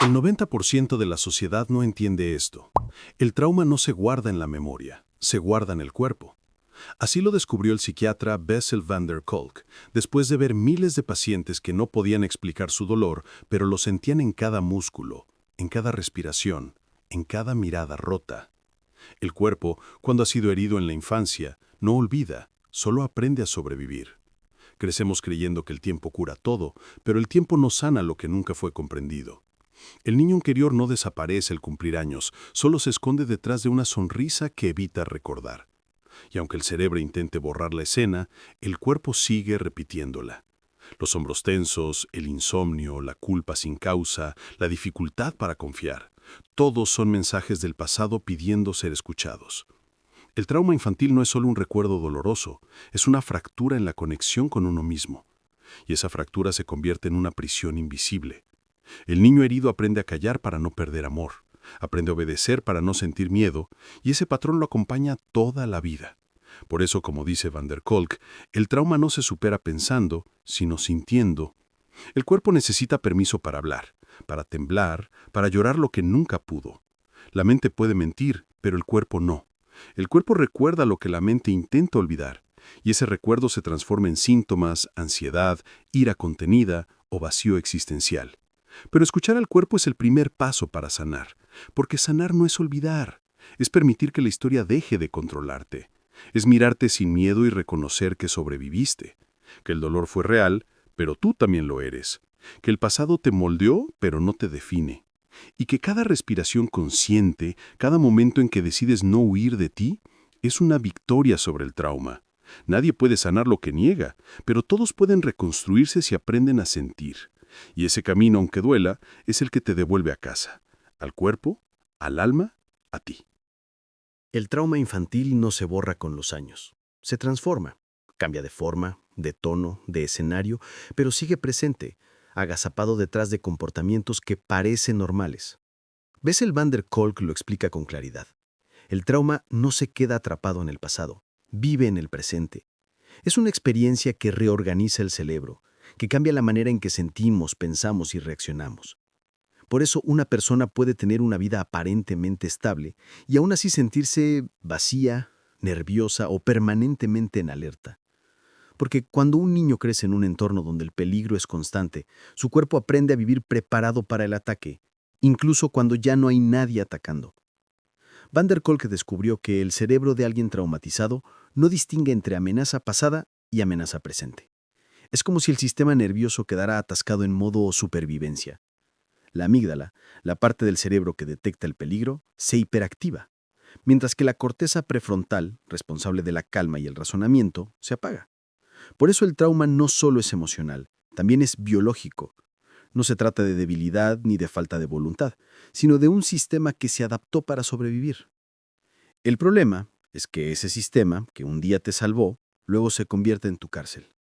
El 90% de la sociedad no entiende esto. El trauma no se guarda en la memoria, se guarda en el cuerpo. Así lo descubrió el psiquiatra Bessel van der Kolk, después de ver miles de pacientes que no podían explicar su dolor, pero lo sentían en cada músculo, en cada respiración, en cada mirada rota. El cuerpo, cuando ha sido herido en la infancia, no olvida, solo aprende a sobrevivir. Crecemos creyendo que el tiempo cura todo, pero el tiempo no sana lo que nunca fue comprendido. El niño interior no desaparece al cumplir años, solo se esconde detrás de una sonrisa que evita recordar. Y aunque el cerebro intente borrar la escena, el cuerpo sigue repitiéndola. Los hombros tensos, el insomnio, la culpa sin causa, la dificultad para confiar. Todos son mensajes del pasado pidiendo ser escuchados. El trauma infantil no es solo un recuerdo doloroso, es una fractura en la conexión con uno mismo. Y esa fractura se convierte en una prisión invisible. El niño herido aprende a callar para no perder amor, aprende a obedecer para no sentir miedo, y ese patrón lo acompaña toda la vida. Por eso, como dice Van der Kolk, el trauma no se supera pensando, sino sintiendo. El cuerpo necesita permiso para hablar, para temblar, para llorar lo que nunca pudo. La mente puede mentir, pero el cuerpo no. El cuerpo recuerda lo que la mente intenta olvidar, y ese recuerdo se transforma en síntomas, ansiedad, ira contenida o vacío existencial. Pero escuchar al cuerpo es el primer paso para sanar, porque sanar no es olvidar, es permitir que la historia deje de controlarte, es mirarte sin miedo y reconocer que sobreviviste, que el dolor fue real, pero tú también lo eres, que el pasado te moldeó, pero no te define, y que cada respiración consciente, cada momento en que decides no huir de ti, es una victoria sobre el trauma. Nadie puede sanar lo que niega, pero todos pueden reconstruirse si aprenden a sentir. Y ese camino, aunque duela, es el que te devuelve a casa, al cuerpo, al alma, a ti. El trauma infantil no se borra con los años. Se transforma, cambia de forma, de tono, de escenario, pero sigue presente, agazapado detrás de comportamientos que parecen normales. Bessel van der Kolk lo explica con claridad. El trauma no se queda atrapado en el pasado, vive en el presente. Es una experiencia que reorganiza el cerebro, que cambia la manera en que sentimos, pensamos y reaccionamos. Por eso una persona puede tener una vida aparentemente estable y aún así sentirse vacía, nerviosa o permanentemente en alerta. Porque cuando un niño crece en un entorno donde el peligro es constante, su cuerpo aprende a vivir preparado para el ataque, incluso cuando ya no hay nadie atacando. Van der Kolk descubrió que el cerebro de alguien traumatizado no distingue entre amenaza pasada y amenaza presente. Es como si el sistema nervioso quedara atascado en modo supervivencia. La amígdala, la parte del cerebro que detecta el peligro, se hiperactiva, mientras que la corteza prefrontal, responsable de la calma y el razonamiento, se apaga. Por eso el trauma no solo es emocional, también es biológico. No se trata de debilidad ni de falta de voluntad, sino de un sistema que se adaptó para sobrevivir. El problema es que ese sistema, que un día te salvó, luego se convierte en tu cárcel.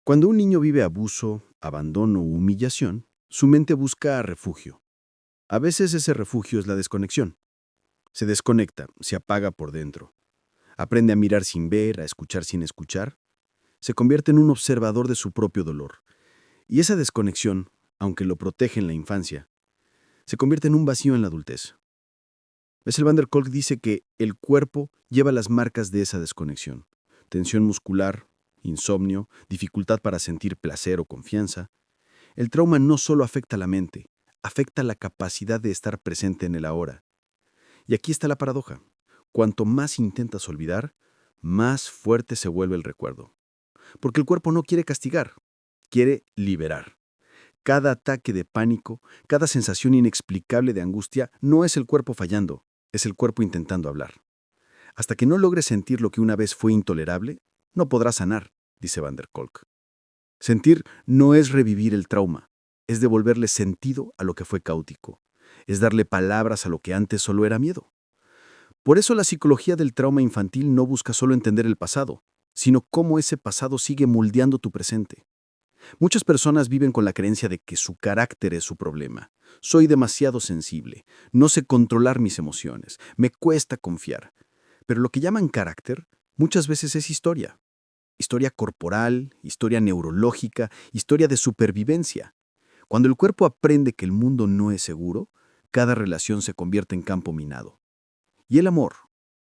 Cuando un niño vive abuso, abandono u humillación, su mente busca refugio. A veces ese refugio es la desconexión. Se desconecta, se apaga por dentro. Aprende a mirar sin ver, a escuchar sin escuchar. Se convierte en un observador de su propio dolor. Y esa desconexión, aunque lo protege en la infancia, se convierte en un vacío en la adultez. Bessel van der Kolk dice que el cuerpo lleva las marcas de esa desconexión. Tensión muscular, insomnio, dificultad para sentir placer o confianza. El trauma no solo afecta a la mente, afecta la capacidad de estar presente en el ahora. Y aquí está la paradoja. Cuanto más intentas olvidar, más fuerte se vuelve el recuerdo. Porque el cuerpo no quiere castigar, quiere liberar. Cada ataque de pánico, cada sensación inexplicable de angustia, no es el cuerpo fallando, es el cuerpo intentando hablar. Hasta que no logres sentir lo que una vez fue intolerable, no podrás sanar, dice Van der Kolk. Sentir no es revivir el trauma, es devolverle sentido a lo que fue caótico, es darle palabras a lo que antes solo era miedo. Por eso la psicología del trauma infantil no busca solo entender el pasado, sino cómo ese pasado sigue moldeando tu presente. Muchas personas viven con la creencia de que su carácter es su problema. Soy demasiado sensible, no sé controlar mis emociones, me cuesta confiar. Pero lo que llaman carácter muchas veces es historia. Historia corporal, historia neurológica, historia de supervivencia. Cuando el cuerpo aprende que el mundo no es seguro, cada relación se convierte en campo minado. Y el amor,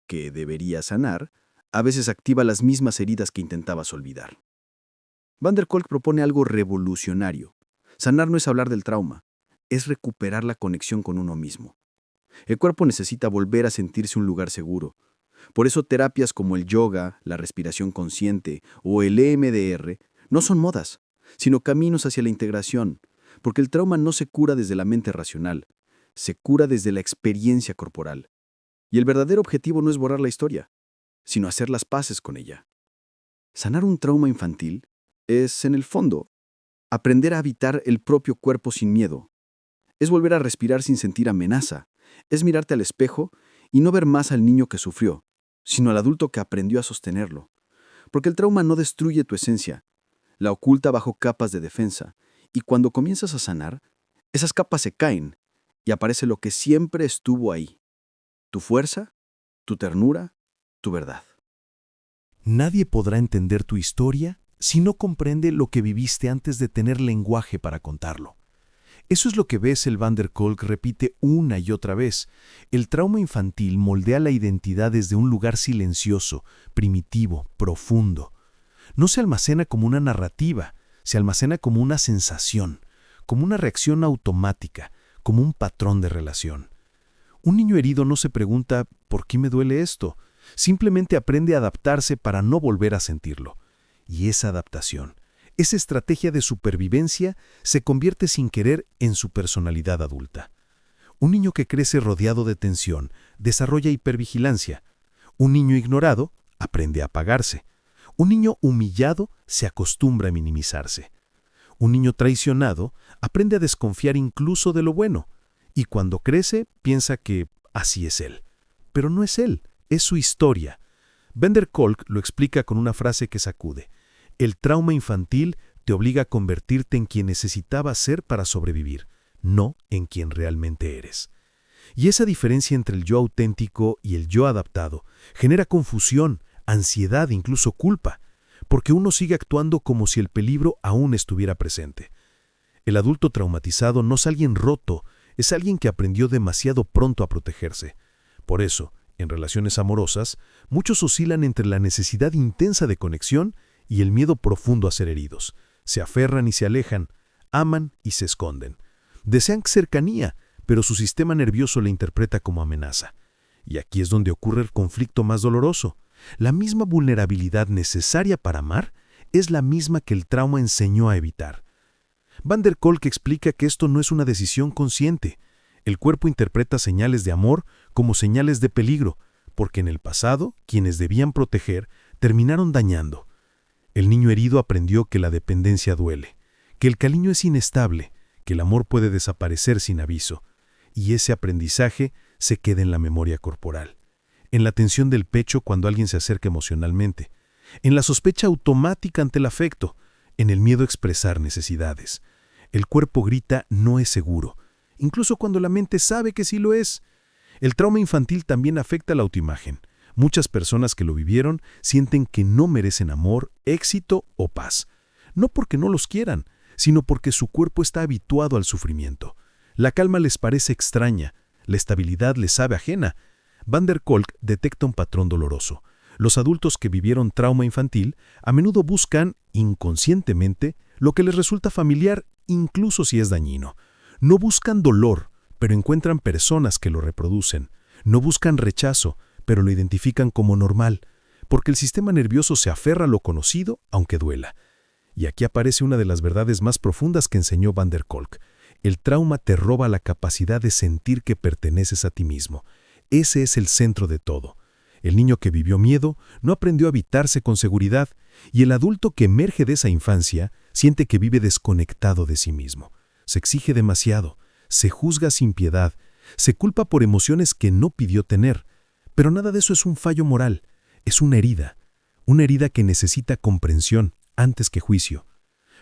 que debería sanar, a veces activa las mismas heridas que intentabas olvidar. Van der Kolk propone algo revolucionario. Sanar no es hablar del trauma, es recuperar la conexión con uno mismo. El cuerpo necesita volver a sentirse un lugar seguro. Por eso terapias como el yoga, la respiración consciente o el EMDR no son modas, sino caminos hacia la integración, porque el trauma no se cura desde la mente racional, se cura desde la experiencia corporal. Y el verdadero objetivo no es borrar la historia, sino hacer las paces con ella. Sanar un trauma infantil es, en el fondo, aprender a habitar el propio cuerpo sin miedo. Es volver a respirar sin sentir amenaza. Es mirarte al espejo y no ver más al niño que sufrió, sino al adulto que aprendió a sostenerlo. Porque el trauma no destruye tu esencia, la oculta bajo capas de defensa. Y cuando comienzas a sanar, esas capas se caen y aparece lo que siempre estuvo ahí. Tu fuerza, tu ternura, tu verdad. Nadie podrá entender tu historia si no comprende lo que viviste antes de tener lenguaje para contarlo. Eso es lo que Bessel van der Kolk repite una y otra vez. El trauma infantil moldea la identidad desde un lugar silencioso, primitivo, profundo. No se almacena como una narrativa, se almacena como una sensación, como una reacción automática, como un patrón de relación. Un niño herido no se pregunta ¿por qué me duele esto? Simplemente aprende a adaptarse para no volver a sentirlo. Y esa adaptación, esa estrategia de supervivencia, se convierte sin querer en su personalidad adulta. Un niño que crece rodeado de tensión desarrolla hipervigilancia. Un niño ignorado aprende a apagarse. Un niño humillado se acostumbra a minimizarse. Un niño traicionado aprende a desconfiar incluso de lo bueno. Y cuando crece, piensa que así es él. Pero no es él, es su historia. Van der Kolk lo explica con una frase que sacude. El trauma infantil te obliga a convertirte en quien necesitabas ser para sobrevivir, no en quien realmente eres. Y esa diferencia entre el yo auténtico y el yo adaptado genera confusión, ansiedad, incluso culpa, porque uno sigue actuando como si el peligro aún estuviera presente. El adulto traumatizado no es alguien roto, es alguien que aprendió demasiado pronto a protegerse. Por eso, en relaciones amorosas, muchos oscilan entre la necesidad intensa de conexión y el miedo profundo a ser heridos. Se aferran y se alejan, aman y se esconden. Desean cercanía, pero su sistema nervioso la interpreta como amenaza. Y aquí es donde ocurre el conflicto más doloroso. La misma vulnerabilidad necesaria para amar es la misma que el trauma enseñó a evitar. Van der Kolk explica que esto no es una decisión consciente. El cuerpo interpreta señales de amor como señales de peligro, porque en el pasado, quienes debían proteger, terminaron dañando. El niño herido aprendió que la dependencia duele, que el cariño es inestable, que el amor puede desaparecer sin aviso, y ese aprendizaje se queda en la memoria corporal, en la tensión del pecho cuando alguien se acerca emocionalmente, en la sospecha automática ante el afecto, en el miedo a expresar necesidades. El cuerpo grita no es seguro, incluso cuando la mente sabe que sí lo es. El trauma infantil también afecta la autoimagen. Muchas personas que lo vivieron sienten que no merecen amor, éxito o paz. No porque no los quieran, sino porque su cuerpo está habituado al sufrimiento. La calma les parece extraña, la estabilidad les sabe ajena. Van der Kolk detecta un patrón doloroso. Los adultos que vivieron trauma infantil a menudo buscan, inconscientemente, lo que les resulta familiar, incluso si es dañino. No buscan dolor, pero encuentran personas que lo reproducen. No buscan rechazo, pero lo identifican como normal, porque el sistema nervioso se aferra a lo conocido, aunque duela. Y aquí aparece una de las verdades más profundas que enseñó Van der Kolk. El trauma te roba la capacidad de sentir que perteneces a ti mismo. Ese es el centro de todo. El niño que vivió miedo no aprendió a habitarse con seguridad, y el adulto que emerge de esa infancia siente que vive desconectado de sí mismo. Se exige demasiado, se juzga sin piedad, se culpa por emociones que no pidió tener. Pero nada de eso es un fallo moral, es una herida que necesita comprensión antes que juicio.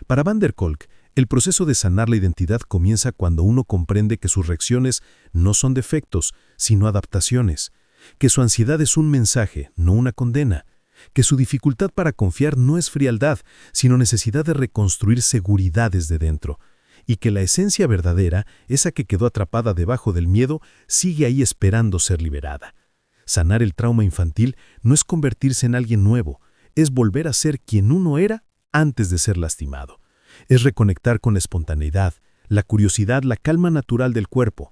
Para Van der Kolk, el proceso de sanar la identidad comienza cuando uno comprende que sus reacciones no son defectos, sino adaptaciones, que su ansiedad es un mensaje, no una condena, que su dificultad para confiar no es frialdad, sino necesidad de reconstruir seguridad desde dentro. y que la esencia verdadera, esa que quedó atrapada debajo del miedo, sigue ahí esperando ser liberada. Sanar el trauma infantil no es convertirse en alguien nuevo, es volver a ser quien uno era antes de ser lastimado. Es reconectar con la espontaneidad, la curiosidad, la calma natural del cuerpo.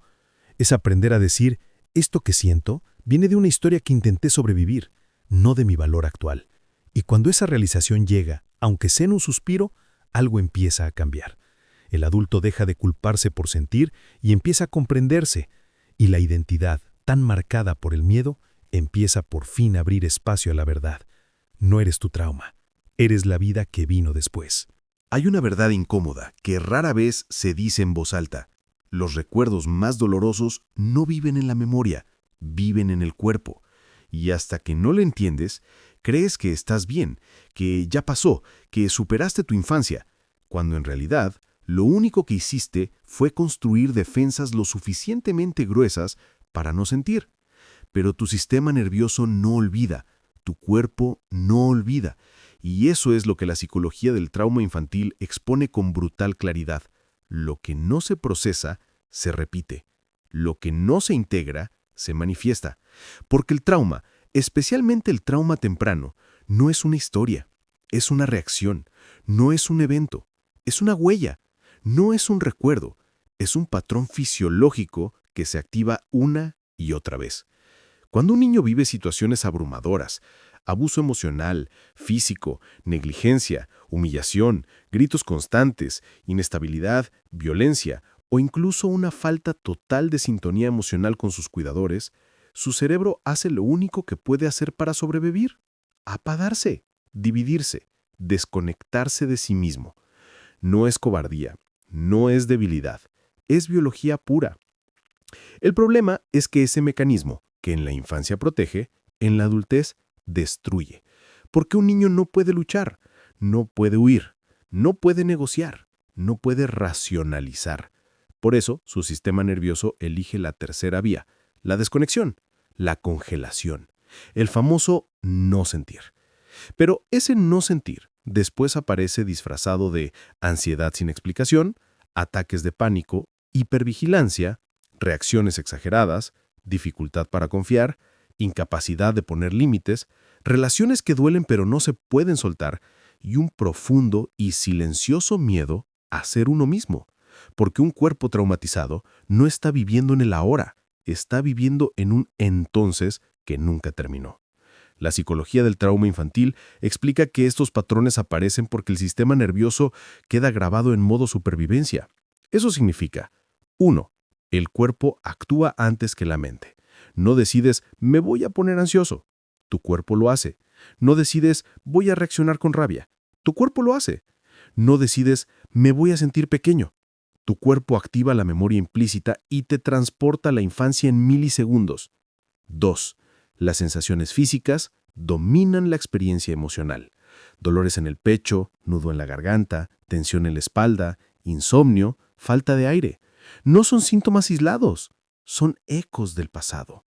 Es aprender a decir, esto que siento viene de una historia que intenté sobrevivir, no de mi valor actual. Y cuando esa realización llega, aunque sea en un suspiro, algo empieza a cambiar. El adulto deja de culparse por sentir y empieza a comprenderse. Y la identidad, tan marcada por el miedo, empieza por fin a abrir espacio a la verdad. No eres tu trauma, eres la vida que vino después. Hay una verdad incómoda que rara vez se dice en voz alta. Los recuerdos más dolorosos no viven en la memoria, viven en el cuerpo. Y hasta que no lo entiendes, crees que estás bien, que ya pasó, que superaste tu infancia, cuando en realidad lo único que hiciste fue construir defensas lo suficientemente gruesas para no sentir. Pero tu sistema nervioso no olvida, tu cuerpo no olvida, y eso es lo que la psicología del trauma infantil expone con brutal claridad. Lo que no se procesa, se repite. Lo que no se integra, se manifiesta. Porque el trauma, especialmente el trauma temprano, no es una historia, es una reacción, no es un evento, es una huella, no es un recuerdo, es un patrón fisiológico que se activa una y otra vez. Cuando un niño vive situaciones abrumadoras, abuso emocional, físico, negligencia, humillación, gritos constantes, inestabilidad, violencia o incluso una falta total de sintonía emocional con sus cuidadores, su cerebro hace lo único que puede hacer para sobrevivir: apagarse, dividirse, desconectarse de sí mismo. No es cobardía, no es debilidad, es biología pura. El problema es que ese mecanismo, que en la infancia protege, en la adultez destruye. Porque un niño no puede luchar, no puede huir, no puede negociar, no puede racionalizar. Por eso, su sistema nervioso elige la tercera vía, la desconexión, la congelación, el famoso no sentir. Pero ese no sentir después aparece disfrazado de ansiedad sin explicación, ataques de pánico, hipervigilancia, reacciones exageradas, dificultad para confiar, incapacidad de poner límites, relaciones que duelen pero no se pueden soltar y un profundo y silencioso miedo a ser uno mismo. Porque un cuerpo traumatizado no está viviendo en el ahora, está viviendo en un entonces que nunca terminó. La psicología del trauma infantil explica que estos patrones aparecen porque el sistema nervioso queda grabado en modo supervivencia. Eso significa: 1. El cuerpo actúa antes que la mente. No decides, me voy a poner ansioso. Tu cuerpo lo hace. No decides, voy a reaccionar con rabia. Tu cuerpo lo hace. No decides, me voy a sentir pequeño. Tu cuerpo activa la memoria implícita y te transporta a la infancia en milisegundos. 2. Las sensaciones físicas dominan la experiencia emocional. Dolores en el pecho, nudo en la garganta, tensión en la espalda, insomnio, falta de aire. No son síntomas aislados, son ecos del pasado.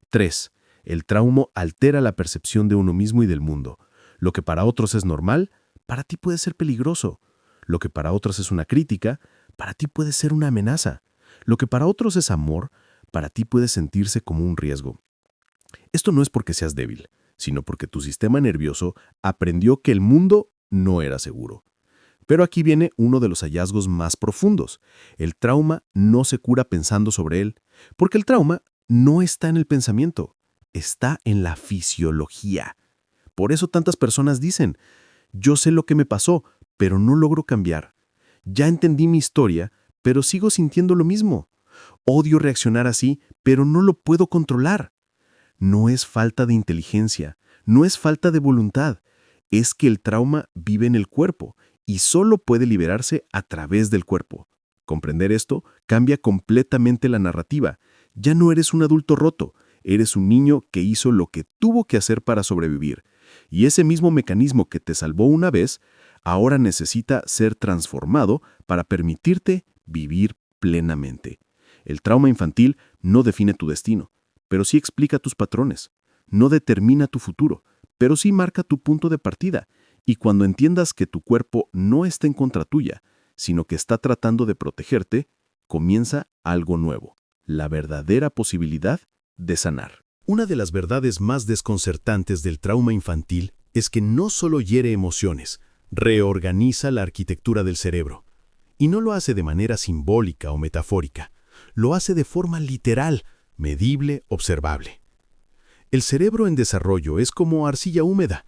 3. El trauma altera la percepción de uno mismo y del mundo. Lo que para otros es normal, para ti puede ser peligroso. Lo que para otros es una crítica, para ti puede ser una amenaza. Lo que para otros es amor, para ti puede sentirse como un riesgo. Esto no es porque seas débil, sino porque tu sistema nervioso aprendió que el mundo no era seguro. Pero aquí viene uno de los hallazgos más profundos. El trauma no se cura pensando sobre él, porque el trauma no está en el pensamiento, está en la fisiología. Por eso tantas personas dicen, yo sé lo que me pasó, pero no logro cambiar. Ya entendí mi historia, pero sigo sintiendo lo mismo. Odio reaccionar así, pero no lo puedo controlar. No es falta de inteligencia, no es falta de voluntad, es que el trauma vive en el cuerpo y solo puede liberarse a través del cuerpo. Comprender esto cambia completamente la narrativa. Ya no eres un adulto roto, eres un niño que hizo lo que tuvo que hacer para sobrevivir. Y ese mismo mecanismo que te salvó una vez, ahora necesita ser transformado para permitirte vivir plenamente. El trauma infantil no define tu destino, pero sí explica tus patrones. No determina tu futuro, pero sí marca tu punto de partida. Y cuando entiendas que tu cuerpo no está en contra tuya, sino que está tratando de protegerte, comienza algo nuevo, la verdadera posibilidad de sanar. Una de las verdades más desconcertantes del trauma infantil es que no solo hiere emociones, reorganiza la arquitectura del cerebro. Y no lo hace de manera simbólica o metafórica, lo hace de forma literal, medible, observable. El cerebro en desarrollo es como arcilla húmeda.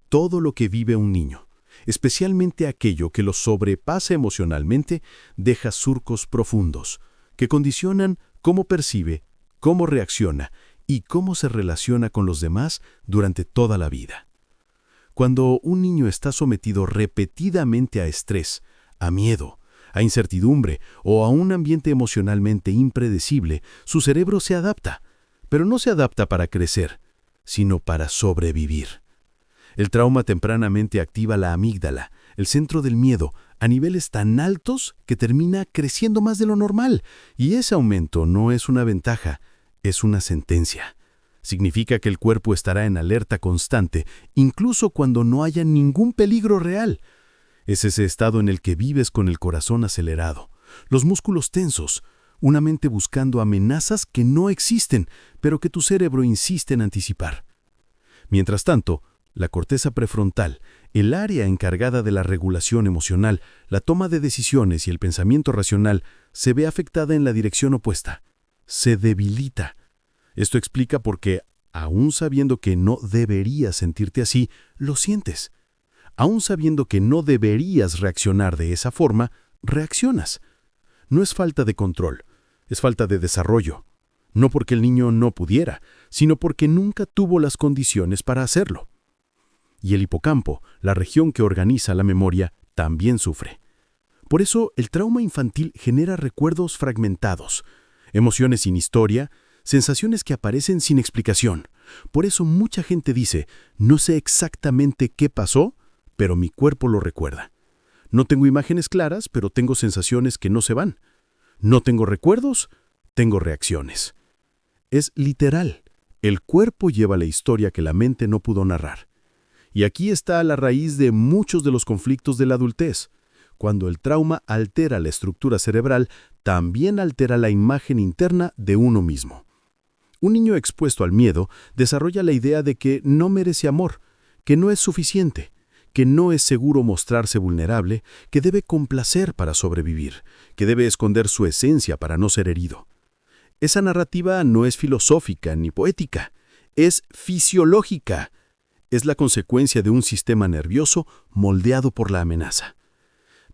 Todo lo que vive un niño, especialmente aquello que lo sobrepasa emocionalmente, deja surcos profundos, que condicionan cómo percibe, cómo reacciona y cómo se relaciona con los demás durante toda la vida. Cuando un niño está sometido repetidamente a estrés, a miedo, a incertidumbre o a un ambiente emocionalmente impredecible, su cerebro se adapta, pero no se adapta para crecer, sino para sobrevivir. El trauma tempranamente activa la amígdala, el centro del miedo, a niveles tan altos que termina creciendo más de lo normal, y ese aumento no es una ventaja, es una sentencia. Significa que el cuerpo estará en alerta constante, incluso cuando no haya ningún peligro real. Es ese estado en el que vives con el corazón acelerado, los músculos tensos, una mente buscando amenazas que no existen, pero que tu cerebro insiste en anticipar. Mientras tanto, la corteza prefrontal, el área encargada de la regulación emocional, la toma de decisiones y el pensamiento racional, se ve afectada en la dirección opuesta. Se debilita. Esto explica por qué, aún sabiendo que no deberías sentirte así, lo sientes. Aún sabiendo que no deberías reaccionar de esa forma, reaccionas. No es falta de control, es falta de desarrollo. No porque el niño no pudiera, sino porque nunca tuvo las condiciones para hacerlo. Y el hipocampo, la región que organiza la memoria, también sufre. Por eso, el trauma infantil genera recuerdos fragmentados, emociones sin historia, sensaciones que aparecen sin explicación. Por eso mucha gente dice, no sé exactamente qué pasó, pero mi cuerpo lo recuerda. No tengo imágenes claras, pero tengo sensaciones que no se van. No tengo recuerdos, tengo reacciones. Es literal. El cuerpo lleva la historia que la mente no pudo narrar. Y aquí está la raíz de muchos de los conflictos de la adultez. Cuando el trauma altera la estructura cerebral, también altera la imagen interna de uno mismo. Un niño expuesto al miedo desarrolla la idea de que no merece amor, que no es suficiente, que no es seguro mostrarse vulnerable, que debe complacer para sobrevivir, que debe esconder su esencia para no ser herido. Esa narrativa no es filosófica ni poética, es fisiológica. Es la consecuencia de un sistema nervioso moldeado por la amenaza.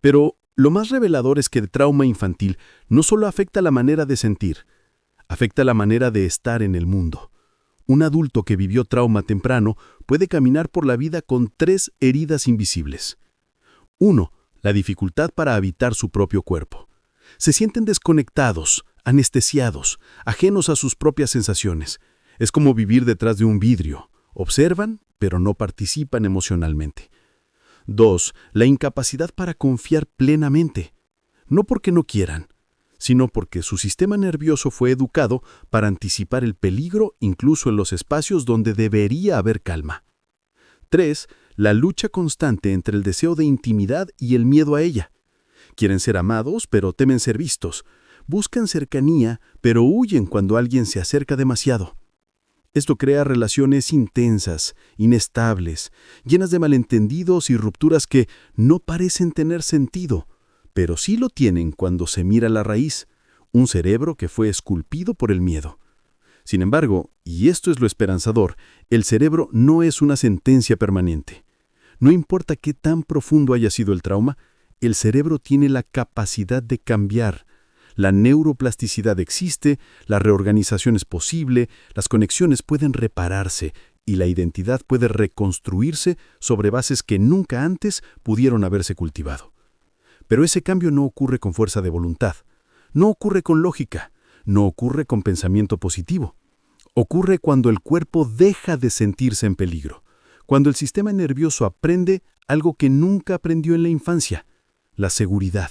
Pero lo más revelador es que el trauma infantil no solo afecta la manera de sentir, afecta la manera de estar en el mundo. Un adulto que vivió trauma temprano puede caminar por la vida con 3 heridas invisibles. 1. La dificultad para habitar su propio cuerpo. Se sienten desconectados, anestesiados, ajenos a sus propias sensaciones. Es como vivir detrás de un vidrio. Observan, pero no participan emocionalmente. 2. La incapacidad para confiar plenamente. No porque no quieran, sino porque su sistema nervioso fue educado para anticipar el peligro incluso en los espacios donde debería haber calma. 3. La lucha constante entre el deseo de intimidad y el miedo a ella. Quieren ser amados, pero temen ser vistos. Buscan cercanía, pero huyen cuando alguien se acerca demasiado. Esto crea relaciones intensas, inestables, llenas de malentendidos y rupturas que no parecen tener sentido, pero sí lo tienen cuando se mira la raíz, un cerebro que fue esculpido por el miedo. Sin embargo, y esto es lo esperanzador, el cerebro no es una sentencia permanente. No importa qué tan profundo haya sido el trauma, el cerebro tiene la capacidad de cambiar. La neuroplasticidad existe, la reorganización es posible, las conexiones pueden repararse y la identidad puede reconstruirse sobre bases que nunca antes pudieron haberse cultivado. Pero ese cambio no ocurre con fuerza de voluntad, no ocurre con lógica, no ocurre con pensamiento positivo. Ocurre cuando el cuerpo deja de sentirse en peligro, cuando el sistema nervioso aprende algo que nunca aprendió en la infancia, la seguridad.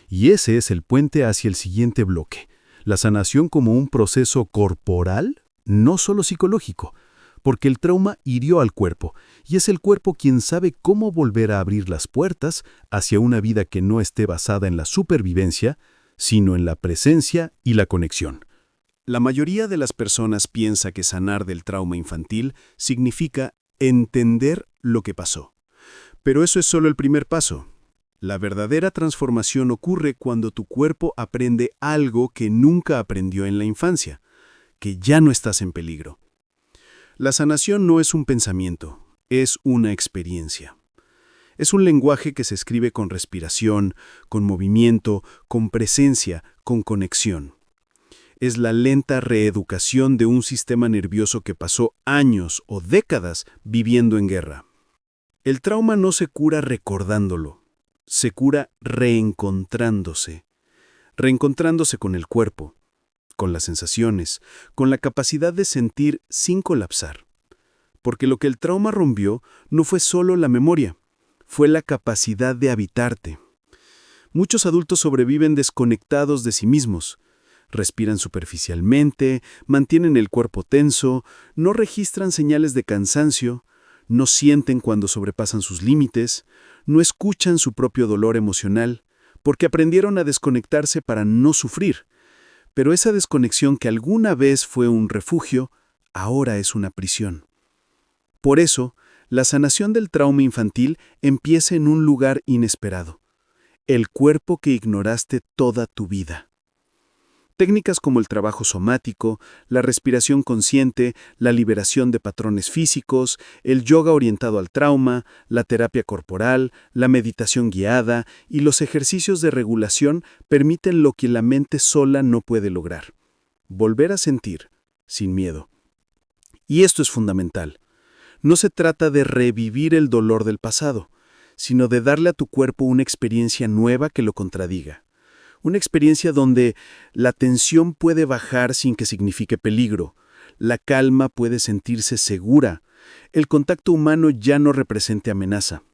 Y ese es el puente hacia el siguiente bloque, la sanación como un proceso corporal, no solo psicológico, porque el trauma hirió al cuerpo, y es el cuerpo quien sabe cómo volver a abrir las puertas hacia una vida que no esté basada en la supervivencia, sino en la presencia y la conexión. La mayoría de las personas piensa que sanar del trauma infantil significa entender lo que pasó. Pero eso es solo el primer paso. La verdadera transformación ocurre cuando tu cuerpo aprende algo que nunca aprendió en la infancia, que ya no estás en peligro. La sanación no es un pensamiento, es una experiencia. Es un lenguaje que se escribe con respiración, con movimiento, con presencia, con conexión. Es la lenta reeducación de un sistema nervioso que pasó años o décadas viviendo en guerra. El trauma no se cura recordándolo, se cura reencontrándose con el cuerpo, con las sensaciones, con la capacidad de sentir sin colapsar. Porque lo que el trauma rompió no fue solo la memoria, fue la capacidad de habitarte. Muchos adultos sobreviven desconectados de sí mismos. Respiran superficialmente, mantienen el cuerpo tenso, no registran señales de cansancio, no sienten cuando sobrepasan sus límites, no escuchan su propio dolor emocional, porque aprendieron a desconectarse para no sufrir. Pero esa desconexión que alguna vez fue un refugio, ahora es una prisión. Por eso, la sanación del trauma infantil empieza en un lugar inesperado, el cuerpo que ignoraste toda tu vida. Técnicas como el trabajo somático, la respiración consciente, la liberación de patrones físicos, el yoga orientado al trauma, la terapia corporal, la meditación guiada y los ejercicios de regulación permiten lo que la mente sola no puede lograr: volver a sentir, sin miedo. Y esto es fundamental. No se trata de revivir el dolor del pasado, sino de darle a tu cuerpo una experiencia nueva que lo contradiga. Una experiencia donde la tensión puede bajar sin que signifique peligro, la calma puede sentirse segura, el contacto humano ya no represente amenaza,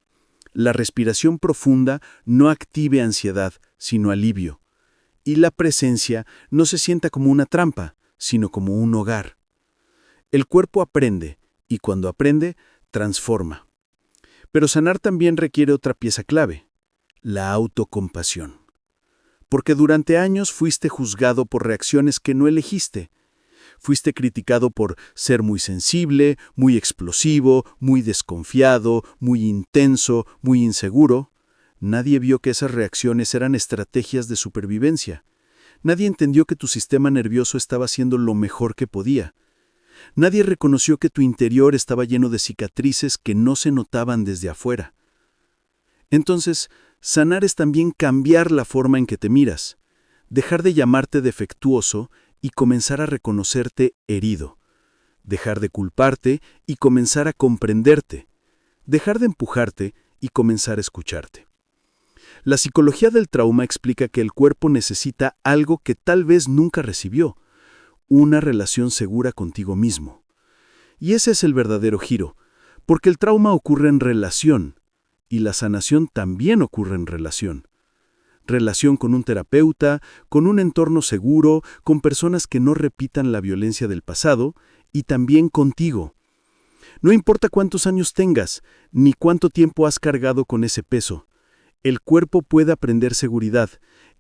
la respiración profunda no active ansiedad, sino alivio, y la presencia no se sienta como una trampa, sino como un hogar. El cuerpo aprende, y cuando aprende, transforma. Pero sanar también requiere otra pieza clave: la autocompasión. Porque durante años fuiste juzgado por reacciones que no elegiste. Fuiste criticado por ser muy sensible, muy explosivo, muy desconfiado, muy intenso, muy inseguro. Nadie vio que esas reacciones eran estrategias de supervivencia. Nadie entendió que tu sistema nervioso estaba haciendo lo mejor que podía. Nadie reconoció que tu interior estaba lleno de cicatrices que no se notaban desde afuera. Entonces, sanar es también cambiar la forma en que te miras, dejar de llamarte defectuoso y comenzar a reconocerte herido, dejar de culparte y comenzar a comprenderte, dejar de empujarte y comenzar a escucharte. La psicología del trauma explica que el cuerpo necesita algo que tal vez nunca recibió: una relación segura contigo mismo. Y ese es el verdadero giro, porque el trauma ocurre en relación, y la sanación también ocurre en relación. Relación con un terapeuta, con un entorno seguro, con personas que no repitan la violencia del pasado, y también contigo. No importa cuántos años tengas, ni cuánto tiempo has cargado con ese peso. El cuerpo puede aprender seguridad,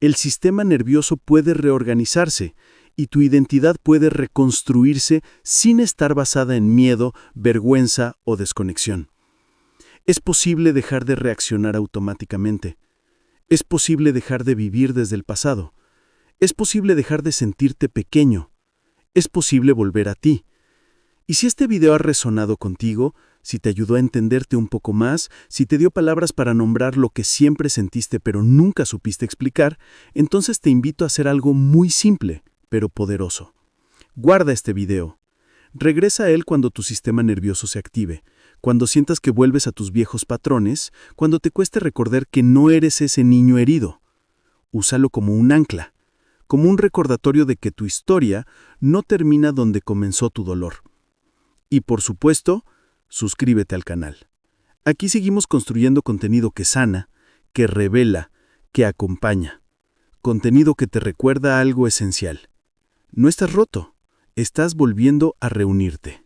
el sistema nervioso puede reorganizarse, y tu identidad puede reconstruirse sin estar basada en miedo, vergüenza o desconexión. Es posible dejar de reaccionar automáticamente. Es posible dejar de vivir desde el pasado. Es posible dejar de sentirte pequeño. Es posible volver a ti. Y si este video ha resonado contigo, si te ayudó a entenderte un poco más, si te dio palabras para nombrar lo que siempre sentiste pero nunca supiste explicar, entonces te invito a hacer algo muy simple, pero poderoso. Guarda este video. Regresa a él cuando tu sistema nervioso se active, cuando sientas que vuelves a tus viejos patrones, cuando te cueste recordar que no eres ese niño herido. Úsalo como un ancla, como un recordatorio de que tu historia no termina donde comenzó tu dolor. Y por supuesto, suscríbete al canal. Aquí seguimos construyendo contenido que sana, que revela, que acompaña. Contenido que te recuerda algo esencial. No estás roto, estás volviendo a reunirte.